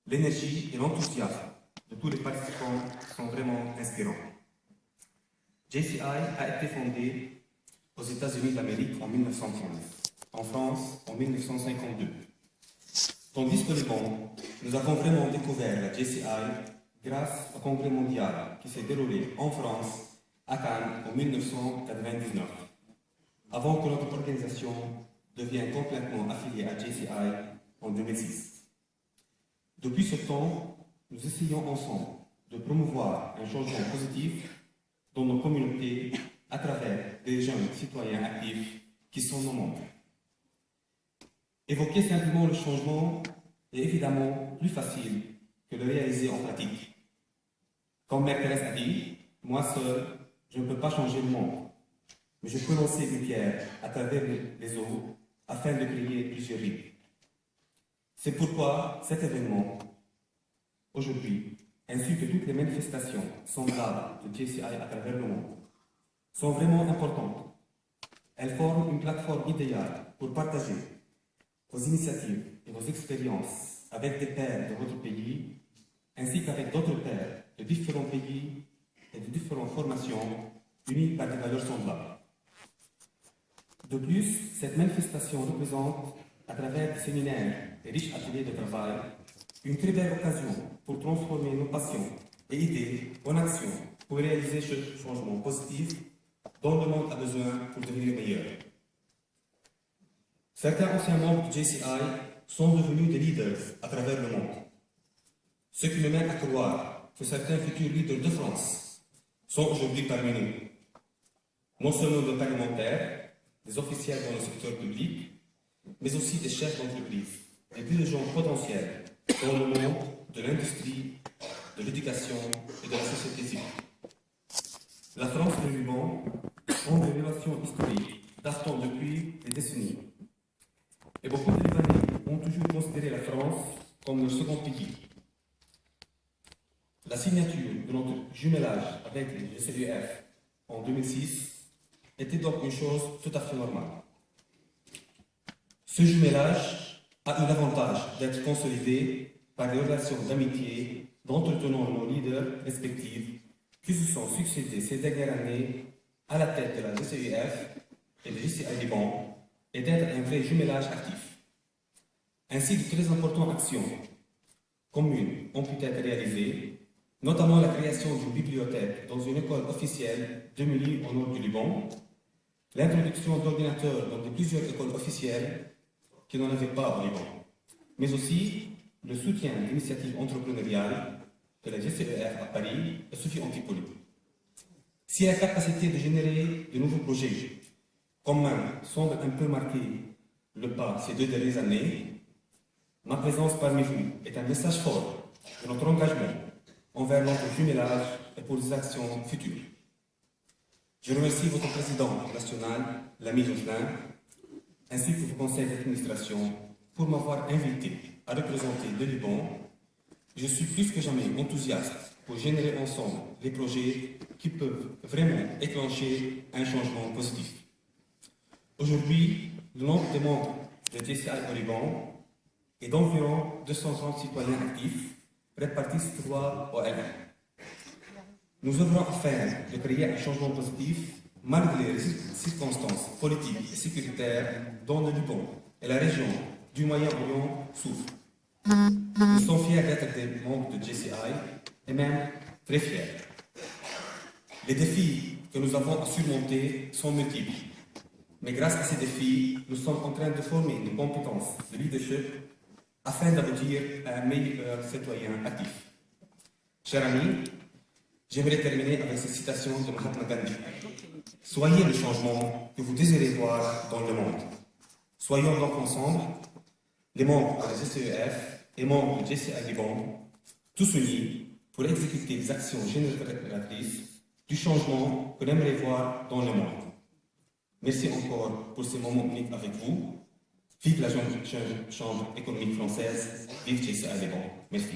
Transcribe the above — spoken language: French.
L'énergie et l'enthousiasme de tous les participants sont vraiment inspirants. JCI a été fondé aux États-Unis d'Amérique en 1915, en France en 1952. Tandis qu'au Liban, nous avons vraiment découvert la JCI grâce au congrès mondial qui s'est déroulé en France, à Cannes, en 1999, avant que notre organisation devienne complètement affiliée à JCI en 2006. Depuis ce temps, nous essayons ensemble de promouvoir un changement positif dans nos communautés à travers des jeunes citoyens actifs qui sont nos membres. Évoquer simplement le changement est évidemment plus facile que de le réaliser en pratique. Comme Mère Thérèse a dit, moi seul, je ne peux pas changer le monde, mais je peux lancer une pierre à travers les eaux afin de créer plusieurs vies. C'est pourquoi cet événement, aujourd'hui, ainsi que toutes les manifestations semblables de JCI à travers le monde, sont vraiment importantes. Elles forment une plateforme idéale pour partager vos initiatives et vos expériences avec des pairs de votre pays, ainsi qu'avec d'autres pairs de différents pays et de différentes formations unis par des valeurs semblables. De plus, cette manifestation représente, à travers des séminaires et riches ateliers de travail, une très belle occasion pour transformer nos passions et idées en action pour réaliser ce changement positif dont le monde a besoin pour devenir meilleur. Certains anciens membres du JCI sont devenus des leaders à travers le monde, ce qui me mène à croire que certains futurs leaders de France sont aujourd'hui parmi nous. Non seulement des parlementaires, des officiels dans le secteur public, mais aussi des chefs d'entreprise, des dirigeants potentiels dans le monde de l'industrie, de l'éducation et de la société civile. La France et le Liban ont des relations historiques datant depuis des décennies. Et beaucoup de Libanais ont toujours considéré la France comme leur second pays. La signature de notre jumelage avec les GCUF en 2006 était donc une chose tout à fait normale. Ce jumelage a eu l'avantage d'être consolidé par des relations d'amitié d'entretenant nos leaders respectifs qui se sont succédés ces dernières années à la tête de la GCUF et de JCI Liban et d'être un vrai jumelage actif. Ainsi, de très importantes actions communes ont pu être réalisées, notamment la création d'une bibliothèque dans une école officielle de Mili au nord du Liban, l'introduction d'ordinateurs dans plusieurs écoles officielles qui n'en avaient pas au Liban, mais aussi le soutien d'initiatives entrepreneuriales de la GCEF à Paris et Sophie Antipoli. Si la capacité de générer de nouveaux projets communs semble un peu marquer le pas ces 2 dernières années, ma présence parmi vous est un message fort de notre engagement envers notre jumelage et pour des actions futures. Je remercie votre président national, l'ami Jocelyn, ainsi que vos conseils d'administration pour m'avoir invité à représenter le Liban. Je suis plus que jamais enthousiaste pour générer ensemble les projets qui peuvent vraiment déclencher un changement positif. Aujourd'hui, le nombre de membres de JCI au Liban est d'environ 230 citoyens actifs répartis sur 3 OLM. Nous œuvrons afin de créer un changement positif malgré les circonstances politiques et sécuritaires dont le Liban et la région du Moyen-Orient souffrent. Nous sommes fiers d'être des membres de JCI et même très fiers. Les défis que nous avons à surmonter sont multiples, mais grâce à ces défis, nous sommes en train de former nos compétences de leadership afin d'aboutir à un meilleur citoyen actif. Chers amis, j'aimerais terminer avec cette citation de Mahatma Gandhi. Soyez le changement que vous désirez voir dans le monde. Soyons donc ensemble, les membres de la GCEF et membres du JCI Liban, tous unis pour exécuter des actions génératrices du changement que l'on aimerait voir dans le monde. Merci encore pour ces moments uniques avec vous. Vive la jeune Chambre économique française, vive JCI Liban. Merci.